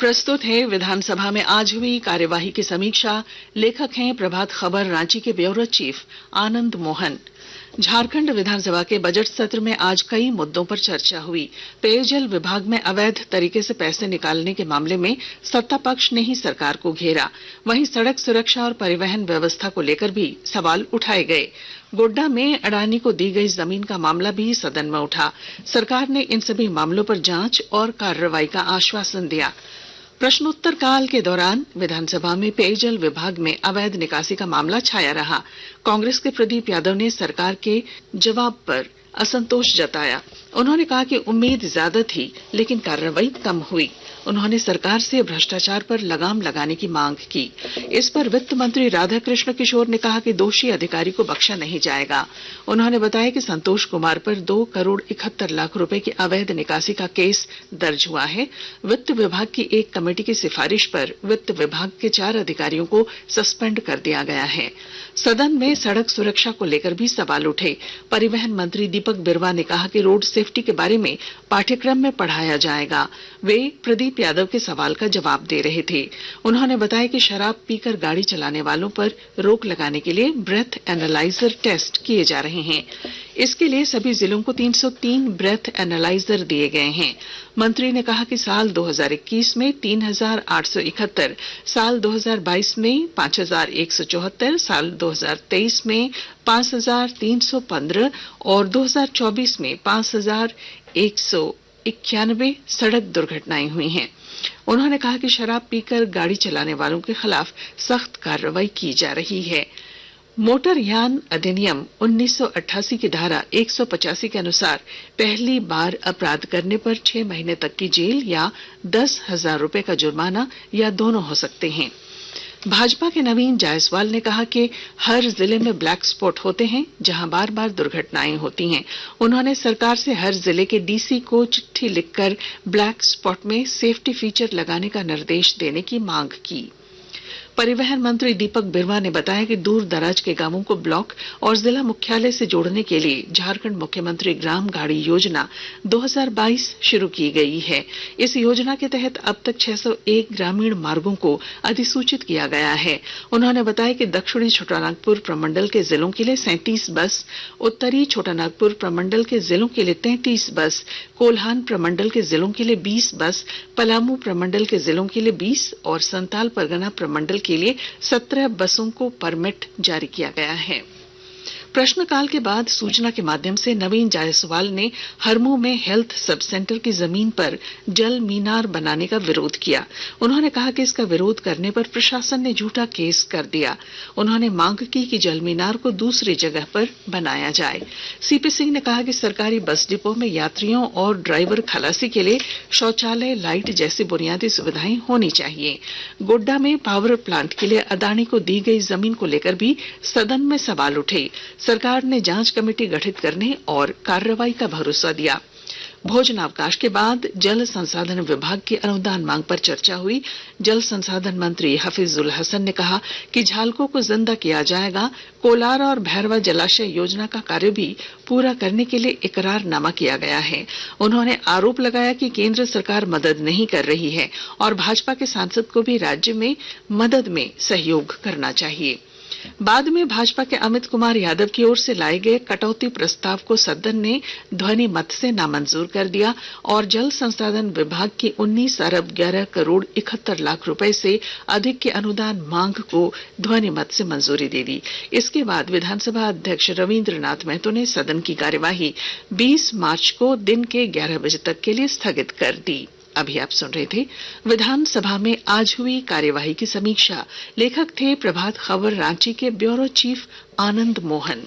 प्रस्तुत है विधानसभा में आज हुई कार्यवाही की समीक्षा। लेखक हैं प्रभात खबर रांची के ब्यूरो चीफ आनंद मोहन। झारखंड विधानसभा के बजट सत्र में आज कई मुद्दों पर चर्चा हुई। पेयजल विभाग में अवैध तरीके से पैसे निकालने के मामले में सत्ता पक्ष ने ही सरकार को घेरा। वहीं सड़क सुरक्षा और परिवहन व्यवस्था को लेकर भी सवाल उठाए गए। गोड्डा में अडानी को दी गई जमीन का मामला भी सदन में उठा। सरकार ने इन सभी मामलों पर जांच और कार्रवाई का आश्वासन दिया। प्रश्नोत्तर काल के दौरान विधानसभा में पेयजल विभाग में अवैध निकासी का मामला छाया रहा। कांग्रेस के प्रदीप यादव ने सरकार के जवाब पर असंतोष जताया। उन्होंने कहा कि उम्मीद ज्यादा थी लेकिन कार्रवाई कम हुई। उन्होंने सरकार से भ्रष्टाचार पर लगाम लगाने की मांग की। इस पर वित्त मंत्री राधाकृष्ण किशोर ने कहा कि दोषी अधिकारी को बख्शा नहीं जाएगा। उन्होंने बताया कि संतोष कुमार पर 2 करोड़ 71 लाख रुपए की अवैध निकासी का केस दर्ज हुआ है। वित्त विभाग की एक कमेटी की सिफारिश पर वित्त विभाग के 4 अधिकारियों को सस्पेंड कर दिया गया है। सदन में सड़क सुरक्षा को लेकर भी सवाल उठे। परिवहन मंत्री दीपक बिरुवा ने कहा कि रोड सेफ्टी के बारे में पाठ्यक्रम में पढ़ाया जाएगा। वे प्रदीप यादव के सवाल का जवाब दे रहे थे। उन्होंने बताया कि शराब पीकर गाड़ी चलाने वालों पर रोक लगाने के लिए ब्रेथ एनालाइजर टेस्ट किए जा रहे हैं। इसके लिए सभी जिलों को 303 ब्रेथ एनालाइजर दिए गए हैं। मंत्री ने कहा कि साल 2021 में 3871, साल 2022 में 5174, साल 2023 में 5315 और 2024 में 5191 सड़क दुर्घटनाएं हुई हैं। उन्होंने कहा कि शराब पीकर गाड़ी चलाने वालों के खिलाफ सख्त कार्रवाई की जा रही है। मोटर यान अधिनियम 1988 की धारा 185 के अनुसार पहली बार अपराध करने पर 6 महीने तक की जेल या 10,000 रुपए का जुर्माना या दोनों हो सकते हैं। भाजपा के नवीन जायसवाल ने कहा कि हर जिले में ब्लैक स्पॉट होते हैं जहां बार बार दुर्घटनाएं होती हैं। उन्होंने सरकार से हर जिले के डीसी को चिट्ठी लिखकर ब्लैक स्पॉट में सेफ्टी फीचर लगाने का निर्देश देने की मांग की। परिवहन मंत्री दीपक बिरुवा ने बताया कि दूर दराज के गांवों को ब्लॉक और जिला मुख्यालय से जोड़ने के लिए झारखंड मुख्यमंत्री ग्राम गाड़ी योजना 2022 शुरू की गई है। इस योजना के तहत अब तक 601 ग्रामीण मार्गों को अधिसूचित किया गया है। उन्होंने बताया कि दक्षिणी छोटानागपुर प्रमंडल के जिलों के लिए 37 बस, उत्तरी छोटानागपुर प्रमंडल के जिलों के लिए 33 बस, कोल्हान प्रमंडल के जिलों के लिए 20 बस, पलामू प्रमंडल के जिलों के लिए 20 और संताल परगना प्रमंडल के लिए 17 बसों को परमिट जारी किया गया है। प्रश्नकाल के बाद सूचना के माध्यम से नवीन जायसवाल ने हरमू में हेल्थ सब सेंटर की जमीन पर जल मीनार बनाने का विरोध किया। उन्होंने कहा कि इसका विरोध करने पर प्रशासन ने झूठा केस कर दिया। उन्होंने मांग की कि जल मीनार को दूसरी जगह पर बनाया जाए। सीपी सिंह ने कहा कि सरकारी बस डिपो में यात्रियों और ड्राइवर खलासी के लिए शौचालय, लाइट जैसी बुनियादी सुविधाएं होनी चाहिए। गोड्डा में पावर प्लांट के लिए अडानी को दी गई जमीन को लेकर भी सदन में सवाल उठे। सरकार ने जांच कमेटी गठित करने और कार्रवाई का भरोसा दिया। भोजनावकाश के बाद जल संसाधन विभाग की अनुदान मांग पर चर्चा हुई। जल संसाधन मंत्री हफीजुल हसन ने कहा कि झालकों को जिंदा किया जाएगा। कोलार और भैरवा जलाशय योजना का कार्य भी पूरा करने के लिए इकरारनामा किया गया है। उन्होंने आरोप लगाया कि केंद्र सरकार मदद नहीं कर रही है और भाजपा के सांसद को भी राज्य में मदद में सहयोग करना चाहिए। बाद में भाजपा के अमित कुमार यादव की ओर से लाए गए कटौती प्रस्ताव को सदन ने ध्वनि मत से नामंजूर कर दिया और जल संसाधन विभाग की 19 अरब 11 करोड़ 71 लाख रुपए से अधिक के अनुदान मांग को ध्वनि मत से मंजूरी दे दी। इसके बाद विधानसभा अध्यक्ष रविंद्रनाथ महतो ने सदन की कार्यवाही 20 मार्च को दिन के 11 बजे तक के लिए स्थगित कर दी। अभी आप सुन रहे थे विधानसभा में आज हुई कार्यवाही की समीक्षा। लेखक थे प्रभात खबर रांची के ब्यूरो चीफ आनंद मोहन।